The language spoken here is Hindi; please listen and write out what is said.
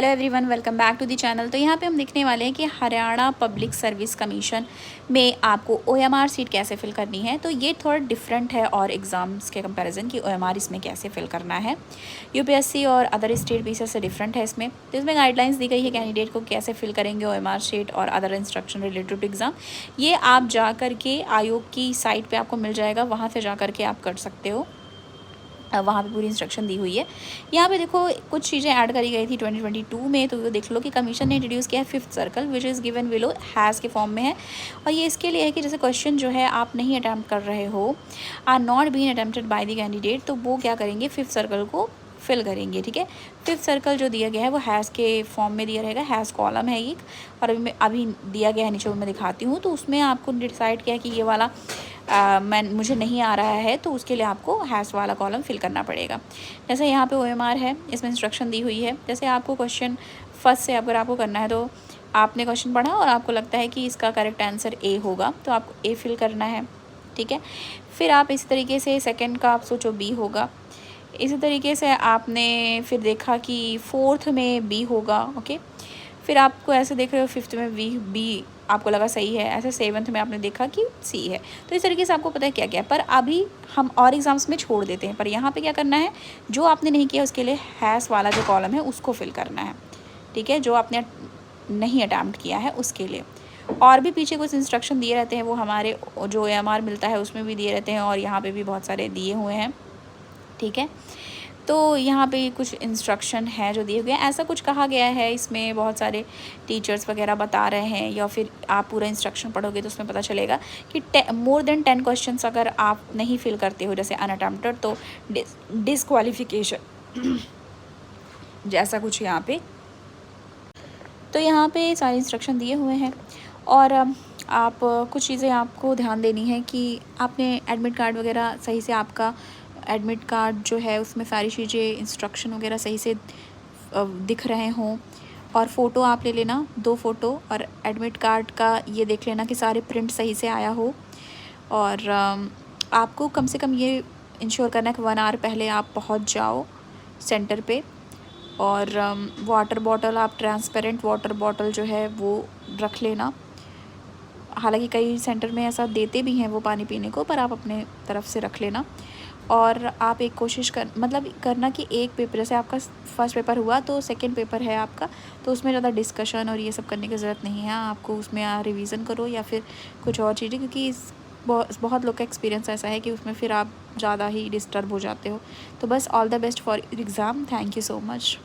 Hello everyone, welcome back to the channel. तो यहाँ पे हम देखने वाले हैं कि हरियाणा पब्लिक सर्विस कमीशन में आपको ओएमआर सीट कैसे फिल करनी है। तो ये थोड़ा डिफरेंट है और एग्ज़ाम्स के कंपैरिजन कि ओएमआर इसमें कैसे फिल करना है। यूपीएससी और अदर स्टेट पीसेस से डिफरेंट है इसमें। तो इसमें गाइडलाइंस दी गई है कैंडिडेट को कैसे फिल करेंगे ओएमआर सीट और other instruction related to exam. ये आप जा कर के आयोग की साइट पर आपको मिल जाएगा, वहाँ से जा कर के आप कर सकते हो। वहाँ पे पूरी इंस्ट्रक्शन दी हुई है। यहाँ पे देखो कुछ चीज़ें ऐड करी गई थी 2022 में, तो देख लो कि कमीशन ने इंट्रोड्यूस किया है fifth circle which is given below has के फॉर्म में है। और ये इसके लिए है कि जैसे क्वेश्चन जो है आप नहीं अटैम्प्ट कर रहे हो, are not been attempted by the candidate, तो वो क्या करेंगे, फिफ्थ सर्कल को फिल करेंगे। ठीक है, फिफ्थ सर्कल जो दिया गया है वो हैज़ के फॉर्म में दिया रहेगा। हैज़ कॉलम है एक, और अभी दिया गया है नीचे, मैं दिखाती हूँ। तो उसमें आपको डिसाइड किया कि ये वाला मुझे नहीं आ रहा है, तो उसके लिए आपको हैज़ वाला कॉलम फिल करना पड़ेगा। जैसे यहाँ पे ओएमआर है, इसमें इंस्ट्रक्शन दी हुई है। जैसे आपको क्वेश्चन फर्स्ट से अगर आपको करना है, तो आपने क्वेश्चन पढ़ा और आपको लगता है कि इसका करेक्ट आंसर ए होगा, तो आपको ए फिल करना है। ठीक है, फिर आप इसी तरीके से सेकेंड का आप सोचो बी होगा। इसी तरीके से आपने फिर देखा कि फोर्थ में बी होगा। ओके, फिर आपको ऐसे देख रहे हो फिफ्थ में बी आपको लगा सही है, ऐसे सेवन्थ में आपने देखा कि सी है। तो इस तरीके से आपको पता है क्या क्या है। पर अभी हम और एग्जाम्स में छोड़ देते हैं, पर यहाँ पे क्या करना है, जो आपने नहीं किया उसके लिए हैज़ वाला जो कॉलम है उसको फिल करना है। ठीक है, जो आपने नहीं अटैम्प्ट किया है उसके लिए। और भी पीछे कुछ इंस्ट्रक्शन दिए रहते हैं, वो हमारे जो AMR मिलता है उसमें भी दिए रहते हैं, और यहाँ पर भी बहुत सारे दिए हुए हैं। ठीक है, तो यहाँ पे कुछ इंस्ट्रक्शन है जो दिए गए, ऐसा कुछ कहा गया है इसमें, बहुत सारे टीचर्स वगैरह बता रहे हैं, या फिर आप पूरा इंस्ट्रक्शन पढ़ोगे तो उसमें पता चलेगा कि मोर देन 10 क्वेश्चंस अगर आप नहीं फिल करते हो, जैसे अनअटेम्प्टेड, तो डिसक्वालिफिकेशन जैसा कुछ यहाँ पे। तो यहाँ पे सारे इंस्ट्रक्शन दिए हुए हैं। और आप कुछ चीज़ें आपको ध्यान देनी है कि आपने एडमिट कार्ड वगैरह सही से, आपका एडमिट कार्ड जो है उसमें सारी चीज़ें इंस्ट्रक्शन वगैरह सही से दिख रहे हों। और फ़ोटो आप ले लेना, 2 फ़ोटो, और एडमिट कार्ड का ये देख लेना कि सारे प्रिंट सही से आया हो। और आपको कम से कम ये इंश्योर करना है कि 1 आवर पहले आप पहुंच जाओ सेंटर पे। और वाटर बॉटल, आप ट्रांसपेरेंट वाटर बॉटल जो है वो रख लेना। हालांकि कई सेंटर में ऐसा देते भी हैं वो पानी पीने को, पर आप अपने तरफ से रख लेना। और आप एक कोशिश करना कि एक पेपर, जैसे आपका फर्स्ट पेपर हुआ तो सेकंड पेपर है आपका, तो उसमें ज़्यादा डिस्कशन और ये सब करने की ज़रूरत नहीं है। आपको उसमें रिवीज़न करो या फिर कुछ और चीज़ें, क्योंकि बहुत लोग का एक्सपीरियंस ऐसा है कि उसमें फिर आप ज़्यादा ही डिस्टर्ब हो जाते हो। तो बस all the best for exam. Thank you so much.